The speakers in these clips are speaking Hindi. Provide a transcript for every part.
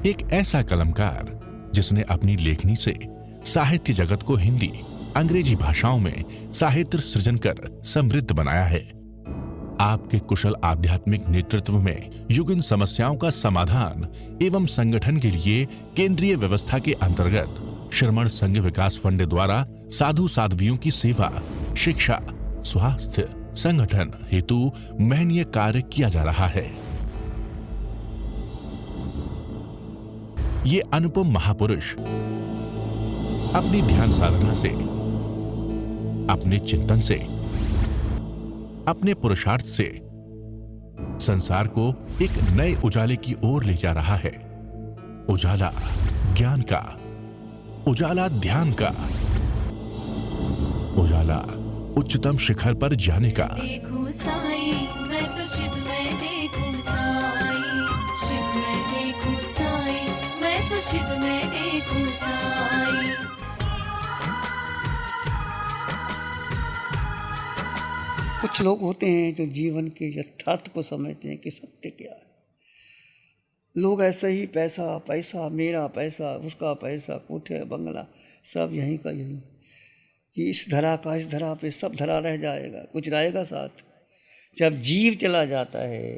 एक ऐसा कलमकार जिसने अपनी लेखनी से साहित्य जगत को हिंदी, अंग्रेजी भाषाओं में साहित्य सृजन कर समृद्ध बनाया है। आपके कुशल आध्यात्मिक नेतृत्व में युगीन समस्याओं का समाधान एवं संगठन के लिए केंद्रीय व्यवस्था के अंतर्गत श्रमण संघ विकास फंड द्वारा साधु साध्वियों की सेवा, शिक्षा, स्वास्थ्य, संगठन हेतु महनीय कार्य किया जा रहा है। ये अनुपम महापुरुष अपनी ध्यान साधना से, अपने चिंतन से, अपने पुरुषार्थ से संसार को एक नए उजाले की ओर ले जा रहा है। उजाला ज्ञान का, उजाला ध्यान का, उजाला उच्चतम शिखर पर जाने का। देखूं साई, मैं तो शिव में देखूं साई, शिव में देखूं साई, मैं तो शिव में देखूं साई। कुछ लोग होते हैं जो जीवन के यथार्थ को समझते हैं कि सत्य क्या है। लोग ऐसे ही पैसा पैसा, मेरा पैसा, उसका पैसा, कोठे बंगला सब यहीं का यहीं, कि इस धरा का इस धरा पे सब धरा रह जाएगा, कुछ रहेगा साथ। जब जीव चला जाता है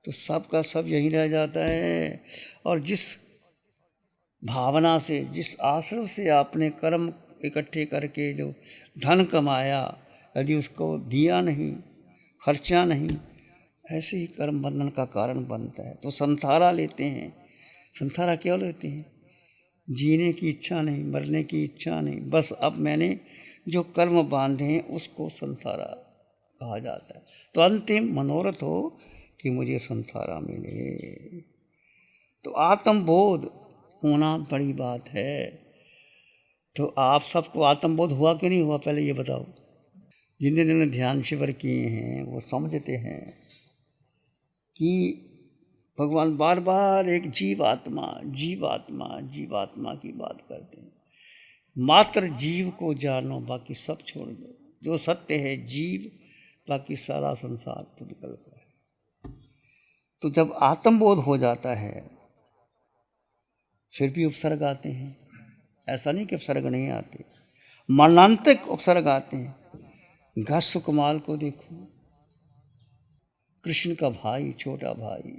तो सब का सब यहीं रह जाता है। और जिस भावना से, जिस आश्रम से आपने कर्म इकट्ठे करके जो धन कमाया, यदि उसको दिया नहीं, खर्चा नहीं, ऐसे ही कर्म बंधन का कारण बनता है। तो संथारा लेते हैं। संथारा क्यों लेते हैं? जीने की इच्छा नहीं, मरने की इच्छा नहीं, बस अब मैंने जो कर्म बांधे हैं उसको संथारा कहा जाता है। तो अंतिम मनोरथ हो कि मुझे संथारा मिले। तो आत्मबोध होना बड़ी बात है। तो आप सबको आत्मबोध हुआ कि नहीं हुआ, पहले ये बताओ। जिन्होंने ध्यान शिविर किए हैं वो समझते हैं कि भगवान बार बार एक जीवात्मा जीवात्मा जीवात्मा की बात करते हैं। मात्र जीव को जानो, बाकी सब छोड़ दो। जो सत्य है जीव, बाकी सारा संसार तो निकल गया है। तो जब आत्मबोध हो जाता है फिर भी उपसर्ग आते हैं। ऐसा नहीं कि उपसर्ग नहीं आते, मरणांतिक उपसर्ग आते हैं। घस कुमाल को देखो, कृष्ण का भाई, छोटा भाई,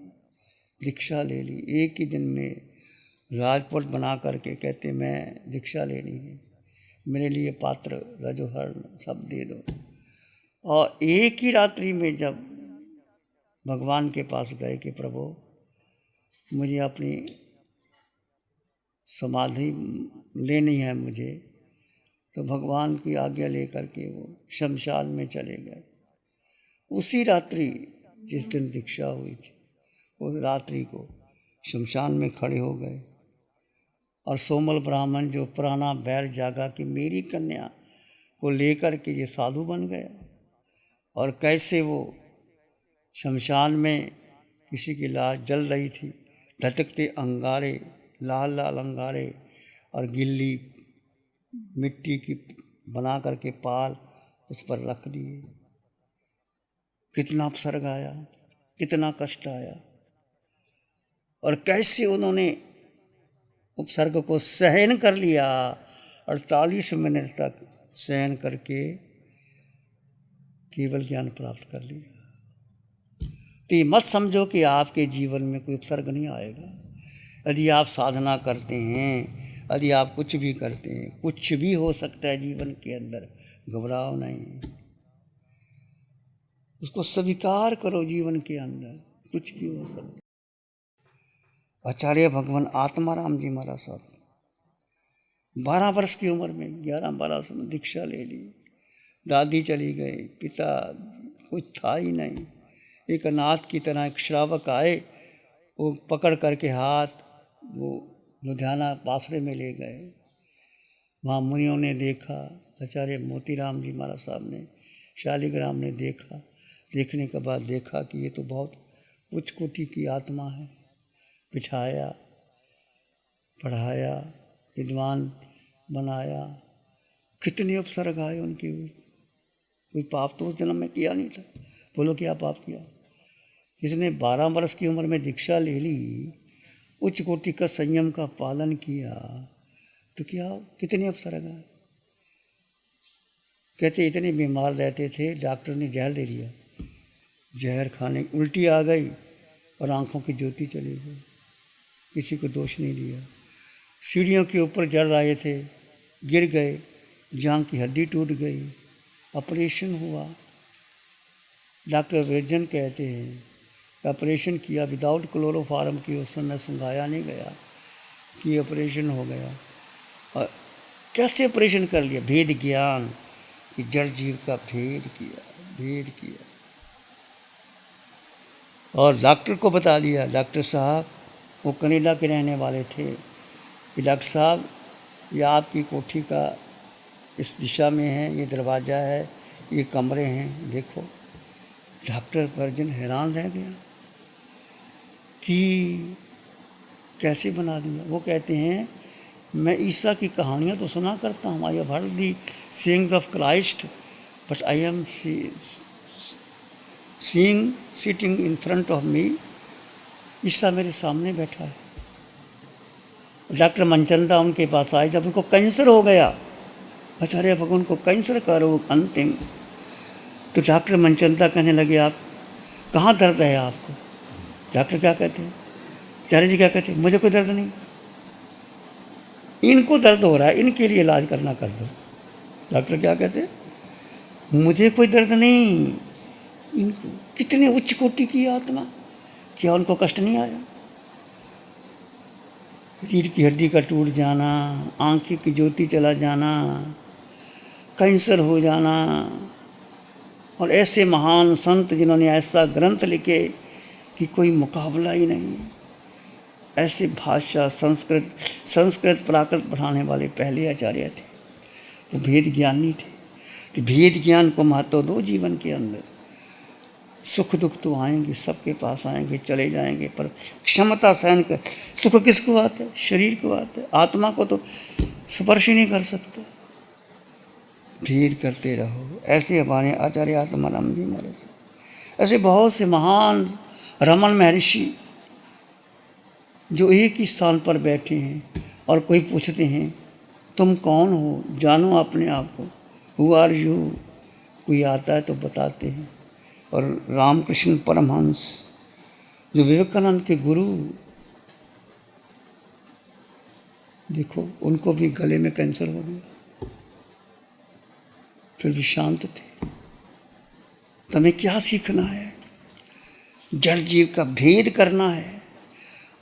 दीक्षा ले ली एक ही दिन में। राजपुट बना करके कहते मैं दीक्षा लेनी है, मेरे लिए पात्र रजोहरण सब दे दो। और एक ही रात्रि में जब भगवान के पास गए कि प्रभु मुझे अपनी समाधि लेनी है मुझे, तो भगवान की आज्ञा लेकर के वो शमशान में चले गए। उसी रात्रि जिस दिन दीक्षा हुई थी, उस रात्रि को शमशान में खड़े हो गए। और सोमल ब्राह्मण जो पुराना बैर जागा कि मेरी कन्या को लेकर के ये साधु बन गया। और कैसे वो शमशान में किसी की लाश जल रही थी, धटकते अंगारे, लाल लाल अंगारे, और गिल्ली मिट्टी की बना करके पाल उस पर रख दिए। कितना अपसर्ग आया, कितना कष्ट आया। और कैसे उन्होंने उपसर्ग को सहन कर लिया, 48 मिनट तक सहन करके केवल ज्ञान प्राप्त कर लिया। तो ये मत समझो कि आपके जीवन में कोई उपसर्ग नहीं आएगा। यदि आप साधना करते हैं, यदि आप कुछ भी करते हैं, कुछ भी हो सकता है जीवन के अंदर, घबराओ नहीं, उसको स्वीकार करो। जीवन के अंदर कुछ भी हो सकता है। आचार्य भगवान आत्माराम जी महाराज साहब 12 वर्ष की उम्र में, 11-12 वर्ष में दीक्षा ले ली। दादी चली गई, पिता कुछ था ही नहीं। एक अनाथ की तरह एक श्रावक आए, वो पकड़ करके हाथ वो लुधियाना पासरे में ले गए। वहाँ मुनियों ने देखा, आचार्य मोतीराम जी महाराज साहब ने, शालिग्राम ने देखा। देखने के बाद देखा कि ये तो बहुत उच्च कोटि की आत्मा है। बिठाया, पढ़ाया, विद्वान बनाया। कितने उपसर्ग आए उनके ऊपर। कोई पाप तो उस जन्म में किया नहीं था। बोलो क्या पाप किया? जिसने 12 वर्ष की उम्र में दीक्षा ले ली, उच्च कोटि का संयम का पालन किया तो क्या कितने अवसर गए। कहते इतने बीमार रहते थे, डॉक्टर ने जहर दे दिया, जहर खाने उल्टी आ गई और आंखों की ज्योति चली गई, किसी को दोष नहीं दिया। सीढ़ियों के ऊपर चढ़ रहे थे, गिर गए, जांघ की हड्डी टूट गई, ऑपरेशन हुआ। डॉक्टर वेजन कहते हैं ऑपरेशन किया विदाउट क्लोरोफार्म की, उस समय सुंघाया नहीं गया कि ऑपरेशन हो गया। और कैसे ऑपरेशन कर लिया, भेद ज्ञान कि जड़ जीव का भेद किया और डॉक्टर को बता दिया। डॉक्टर साहब वो कनाडा के रहने वाले थे कि डॉक्टर साहब ये आपकी कोठी का इस दिशा में है, ये दरवाज़ा है, ये कमरे हैं, देखो। डॉक्टर वर्जन हैरान रह गया कि कैसे बना दिया। वो कहते हैं मैं ईसा की कहानियाँ तो सुना करता हूँ, I have heard the sayings of Christ but I am seeing sitting in front of me, ईसा मेरे सामने बैठा है। डॉक्टर मनचंदा उनके पास आए जब उनको कैंसर हो गया, आचार्य भगवान को कैंसर का रोग अंतिम। तो डॉक्टर मनचंदा कहने लगे आप कहाँ दर्द है आपको। डॉक्टर क्या कहते हैं, आचार्य जी क्या कहते हैं, मुझे कोई दर्द नहीं, इनको दर्द हो रहा है, इनके लिए इलाज करना कर दो। डॉक्टर क्या कहते हैं, मुझे कोई दर्द नहीं, इनको। कितने उच्च कोटि की आत्मा, क्या उनको कष्ट नहीं आया। रीढ़ की हड्डी का टूट जाना, आंखें की ज्योति चला जाना, कैंसर हो जाना, और ऐसे महान संत जिन्होंने ऐसा ग्रंथ लिखे कि कोई मुकाबला ही नहीं। ऐसे भाषा संस्कृत प्राकृत पढ़ाने वाले पहले आचार्य थे, तो भेद ज्ञानी थे। तो भेद ज्ञान को महत्व दो जीवन के अंदर। सुख दुख तो आएंगे, सबके पास आएंगे, चले जाएंगे, पर क्षमता सहन कर। सुख किसको आता है, शरीर को आता है, आत्मा को तो स्पर्श ही नहीं कर सकते। भेद करते रहो। ऐसे हमारे आचार्य आत्माराम जी महाराज, ऐसे बहुत से महान रमन महर्षि जो एक ही स्थान पर बैठे हैं और कोई पूछते हैं तुम कौन हो, जानो अपने आप को, हु आर यू, कोई आता है तो बताते हैं। और रामकृष्ण परमहंस जो विवेकानंद के गुरु, देखो उनको भी गले में कैंसर हो गया, फिर भी शांत थे। तो हमें क्या सीखना है, जड़ जीव का भेद करना है।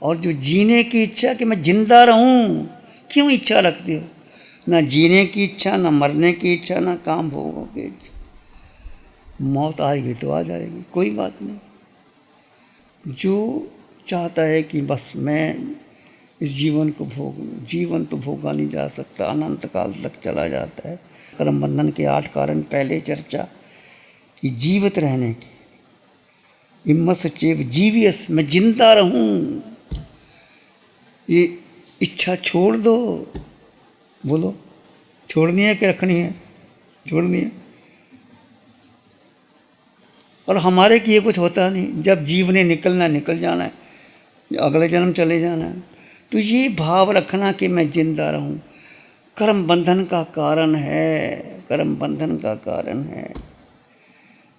और जो जीने की इच्छा कि मैं जिंदा रहूं, क्यों इच्छा रखते हो, ना जीने की इच्छा, ना मरने की इच्छा, ना काम भोगों की इच्छा। मौत आएगी तो आ जाएगी, कोई बात नहीं। जो चाहता है कि बस मैं इस जीवन को भोग लूं, जीवन तो भोगा नहीं जा सकता, अनंत काल तक चला जाता है। कर्म बंधन के 8 कारण पहले चर्चा कि जीवित रहने की हिम्मत से चेव जीवियस, मैं जिंदा रहूं, ये इच्छा छोड़ दो। बोलो छोड़नी है कि रखनी है, छोड़नी है। और हमारे किए कुछ होता नहीं, जब जीव ने निकलना निकल जाना है, अगले जन्म चले जाना है। तो ये भाव रखना कि मैं जिंदा रहूं, कर्म बंधन का कारण है, कर्म बंधन का कारण है।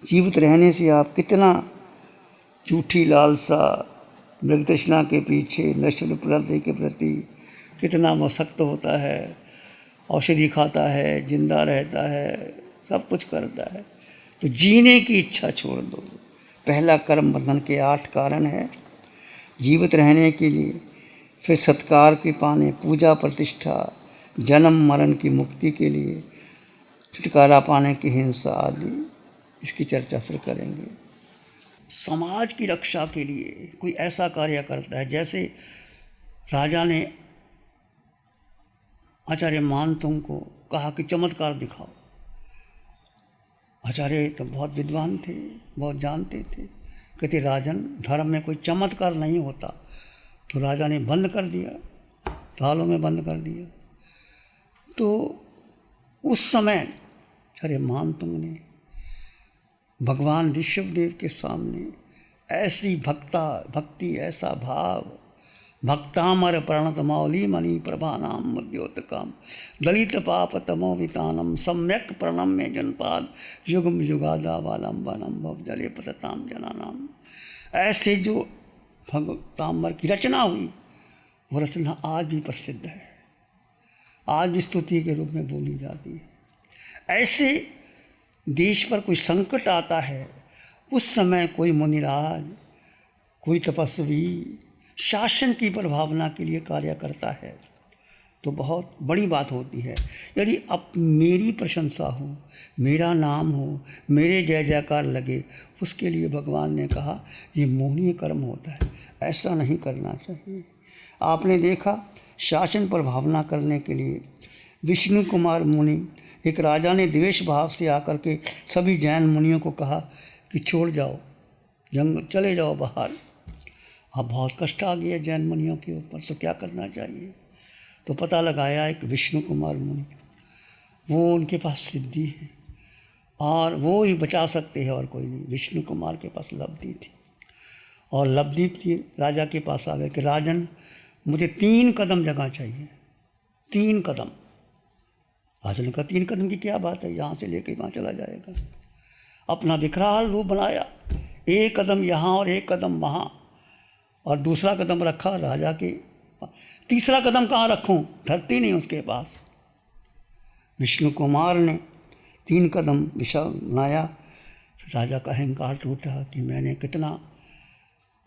जीवित रहने से आप कितना झूठी लालसा, मृग तृष्णा के पीछे, नश्वर प्रलय के प्रति कितना मसक्त होता है, औषधि खाता है, जिंदा रहता है, सब कुछ करता है। तो जीने की इच्छा छोड़ दो। पहला कर्म बंधन के 8 कारण है जीवित रहने के लिए, फिर सत्कार के पाने, पूजा प्रतिष्ठा, जन्म मरण की मुक्ति के लिए, छुटकारा पाने की हिंसा आदि, इसकी चर्चा फिर करेंगे। समाज की रक्षा के लिए कोई ऐसा कार्य करता है, जैसे राजा ने आचार्य मानतुंग को कहा कि चमत्कार दिखाओ। आचार्य तो बहुत विद्वान थे, बहुत जानते थे, कहते राजन धर्म में कोई चमत्कार नहीं होता। तो राजा ने बंद कर दिया, थालों में बंद कर दिया। तो उस समय आचार्य मानतुंग ने भगवान ऋषभदेव के सामने ऐसी भक्ति, ऐसा भाव, भक्तामर प्रणत मौली मणि प्रभानाम मुद्योतकाम दलित पाप तमो वितानम सम्यक प्रणम्य जनपाद युगम युगादा वालम वनम भव जले पतताम जनानाम। ऐसे जो भक्तामर की रचना हुई, वो रचना आज भी प्रसिद्ध है, आज भी स्तुति के रूप में बोली जाती है। ऐसे देश पर कोई संकट आता है, उस समय कोई मुनिराज, कोई तपस्वी शासन की प्रभावना के लिए कार्य करता है तो बहुत बड़ी बात होती है। यदि अब मेरी प्रशंसा हो, मेरा नाम हो, मेरे जय जयकार लगे, उसके लिए भगवान ने कहा ये मोहनीय कर्म होता है, ऐसा नहीं करना चाहिए। आपने देखा शासन पर भावना करने के लिए विष्णु कुमार मुनि, एक राजा ने द्वेष भाव से आकर के सभी जैन मुनियों को कहा कि छोड़ जाओ, जंग चले जाओ बाहर। अब बहुत कष्ट आ गया जैन मुनियों के ऊपर, तो क्या करना चाहिए? तो पता लगाया एक विष्णु कुमार मुनि, वो उनके पास सिद्धि है और वो ही बचा सकते हैं और कोई नहीं। विष्णु कुमार के पास लब्धि थी और लब्धि थी, राजा के पास आ गए कि राजन मुझे 3 कदम जगह चाहिए, 3 कदम। राजा ने कहा 3 कदम की क्या बात है, यहाँ से लेके वहाँ चला जाएगा। अपना विकराल रूप बनाया, 1 कदम यहाँ और 1 कदम वहाँ, और दूसरा कदम रखा राजा के, तीसरा कदम कहाँ रखूं, धरती नहीं उसके पास। विष्णु कुमार ने 3 कदम दिशा बनाया। राजा का अहंकार टूटा कि मैंने कितना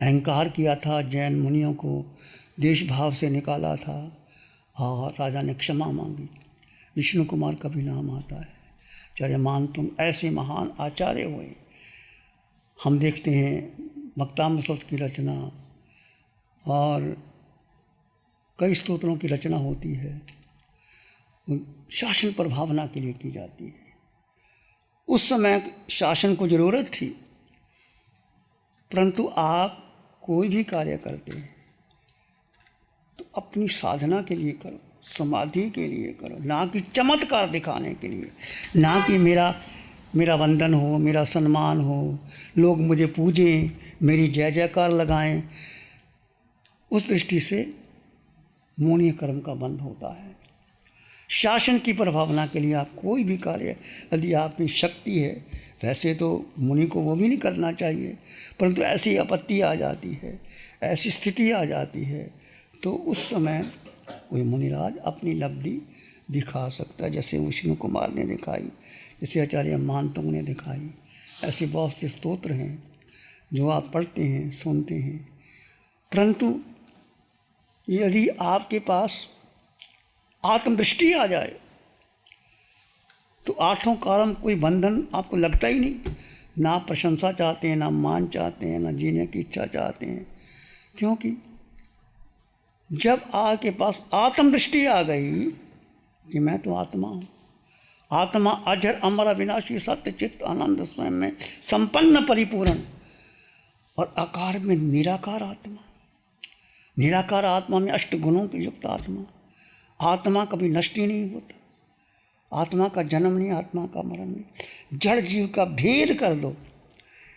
अहंकार किया था, जैन मुनियों को देश भाव से निकाला था, और राजा ने क्षमा मांगी। विष्णु कुमार का भी नाम आता है। आचार्य मान तुम ऐसे महान आचार्य हुए। हम देखते हैं भक्तामृत स्तोत्र की रचना और कई स्तोत्रों की रचना होती है, शासन पर भावना के लिए की जाती है। उस समय शासन को ज़रूरत थी, परंतु आप कोई भी कार्य करते हैं तो अपनी साधना के लिए करो, समाधि के लिए करो, ना कि चमत्कार दिखाने के लिए, ना कि मेरा वंदन हो, मेरा सम्मान हो, लोग मुझे पूजें, मेरी जय जयकार लगाएं। उस दृष्टि से मोहनीय कर्म का बंध होता है। शासन की प्रभावना के लिए आप कोई भी कार्य, यदि आप में शक्ति है, वैसे तो मुनि को वो भी नहीं करना चाहिए, परंतु ऐसी आपत्ति आ जाती है, ऐसी स्थिति आ जाती है, तो उस समय कोई मुनिराज अपनी लब्धि दिखा सकता है, जैसे विष्णु कुमार ने दिखाई, जैसे आचार्य मानतुंग ने दिखाई। ऐसे बहुत से स्तोत्र हैं जो आप पढ़ते हैं, सुनते हैं, परंतु यदि आपके पास आत्मदृष्टि आ जाए तो 8 कर्म कोई बंधन आपको लगता ही नहीं। ना आप प्रशंसा चाहते हैं, ना मान चाहते हैं, ना जीने की इच्छा चाहते हैं, क्योंकि जब आपके पास आत्मदृष्टि आ गई कि मैं तो आत्मा हूँ, आत्मा अजर अमर अविनाशी सत्य चित्त आनंद स्वयं में संपन्न परिपूर्ण, और आकार में निराकार आत्मा, निराकार आत्मा में 8 गुणों की युक्त आत्मा। आत्मा कभी नष्ट ही नहीं होता, आत्मा का जन्म नहीं, आत्मा का मरण नहीं। जड़ जीव का भेद कर दो,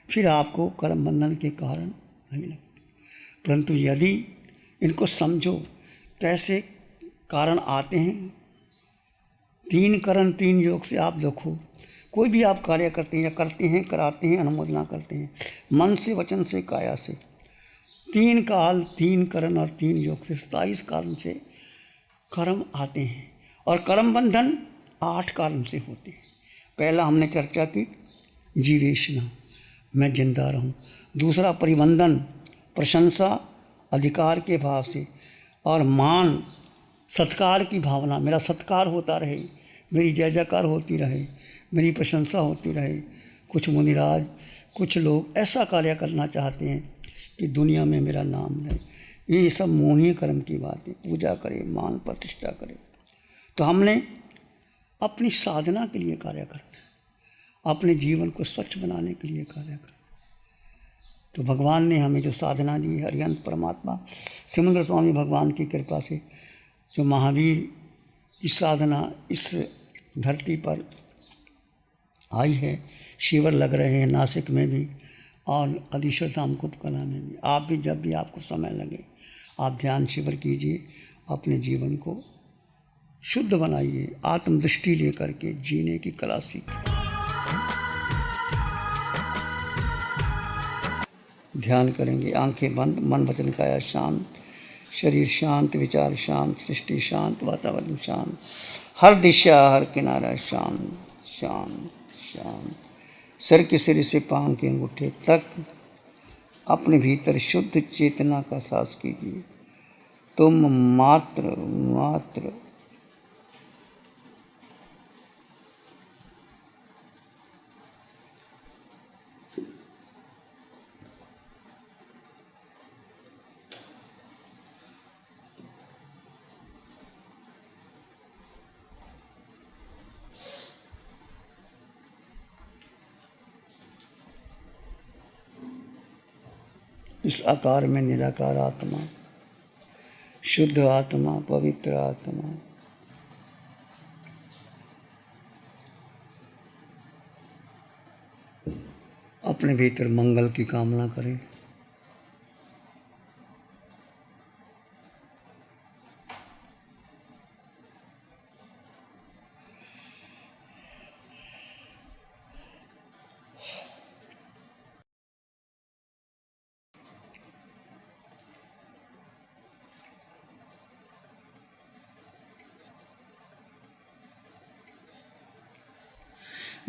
फिर आपको कर्म बंधन के कारण नहीं लगते। परंतु यदि इनको समझो कैसे कारण आते हैं, 3 करण 3 योग से आप देखो, कोई भी आप कार्य करते हैं या करते हैं, कराते हैं, अनुमोदना करते हैं, मन से, वचन से, काया से, 3 काल 3 करण और 3 योग से 27 कारण से कर्म आते हैं, और कर्म बंधन 8 कारण से होते हैं। पहला हमने चर्चा की जीवेशना, मैं जिंदा रहूं। दूसरा परिबंधन, प्रशंसा अधिकार के भाव से, और मान सत्कार की भावना, मेरा सत्कार होता रहे, मेरी जय जयकार होती रहे, मेरी प्रशंसा होती रहे। कुछ मुनिराज, कुछ लोग ऐसा कार्य करना चाहते हैं कि दुनिया में मेरा नाम रहे। ये सब मोहनीय कर्म की बात है, पूजा करे, मान प्रतिष्ठा करे। तो हमने अपनी साधना के लिए कार्य करना है, अपने जीवन को स्वच्छ बनाने के लिए कार्य करना। तो भगवान ने हमें जो साधना दी है, हरिहंस परमात्मा सिमंदर स्वामी भगवान की कृपा से जो महावीर की साधना इस धरती पर आई है, शिविर लग रहे हैं नासिक में भी और अधीश्वर धाम कुपकला में भी। आप भी जब भी आपको समय लगे आप ध्यान शिविर कीजिए, अपने जीवन को शुद्ध बनाइए, आत्मदृष्टि लेकर के जीने की कला सीखिए। ध्यान करेंगे, आंखें बंद, मन वचन काया शांत, शरीर शांत, विचार शांत, सृष्टि शांत, वातावरण शांत, हर दिशा हर किनारा शांत शांत शांत। सिर के सिर से पांव के अंगूठे तक अपने भीतर शुद्ध चेतना का साहस कीजिए। तुम मात्र मात्र इस आकार में निराकार आत्मा, शुद्ध आत्मा, पवित्र आत्मा, अपने भीतर मंगल की कामना करें।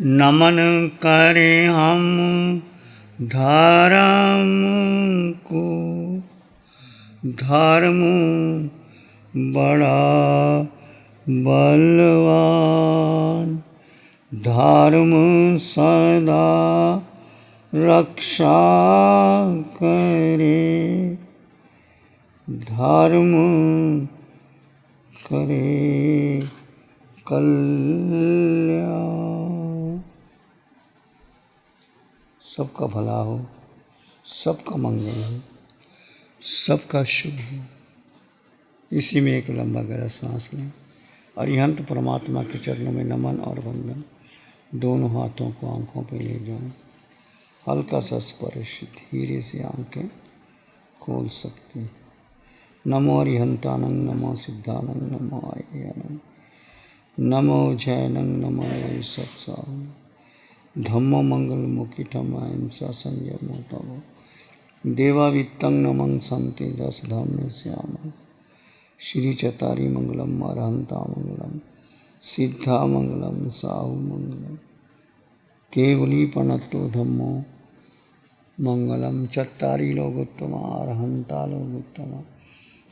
नमन करें हम धर्म को, धर्म बड़ा बलवान, धर्म सदा रक्षा करे, धर्म करे कल्याण। सबका भला हो, सबका मंगल हो, सबका शुभ हो। इसी में एक लंबा गहरा सांस लें और यंत्र परमात्मा के चरणों में नमन और वंदन, दोनों हाथों को आंखों पे ले जाएं। हल्का सा स्पर्श, धीरे से आंखें खोल सकते हैं। नमो अरिहंतानंग, नमो सिद्धानंग, नमो आयनंग, नमो जैनंग, नमो वै सत्साहु, धम्मो मंगल मुखिटम अहिंसा संयमो तव, देवावित्तं नमं संते दस धम्मे श्यामं, श्री चतारी मंगलम अरहंता मंगलम, सिद्धा मंगलम साहु मंगलम, केवली पणत्तो धम्मो मंगलम, चत्तारी लोगोत्तमा, अरहंता लोगोत्तमा,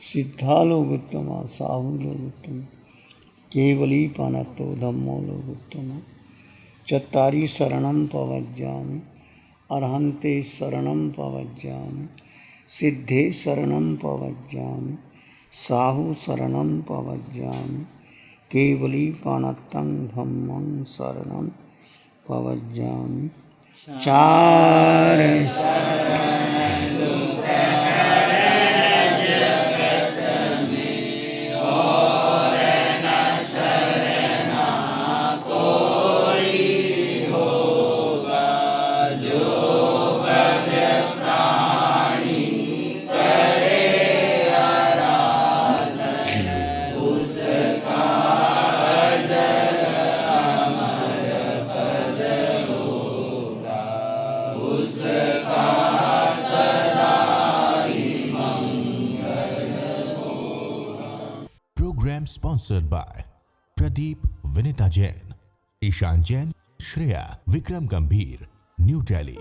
सिद्धा लोगोत्तमा, साहु लोगोत्तमा, केवली पणत्तो धम्मो लोगोत्तमा, चत्तारी शरणं पवज्जामि, अरहन्ते शरणं पवज्जामि, सिद्धे शरणं पवज्जामि, साहु शरणं पवज्जामि, केवली पाणत्तं धम्मं शरणं पवज्जामि। चार Program sponsored by Pradeep Vinita Jain, Ishan Jain, Shreya, Vikram Gambhir, New Delhi.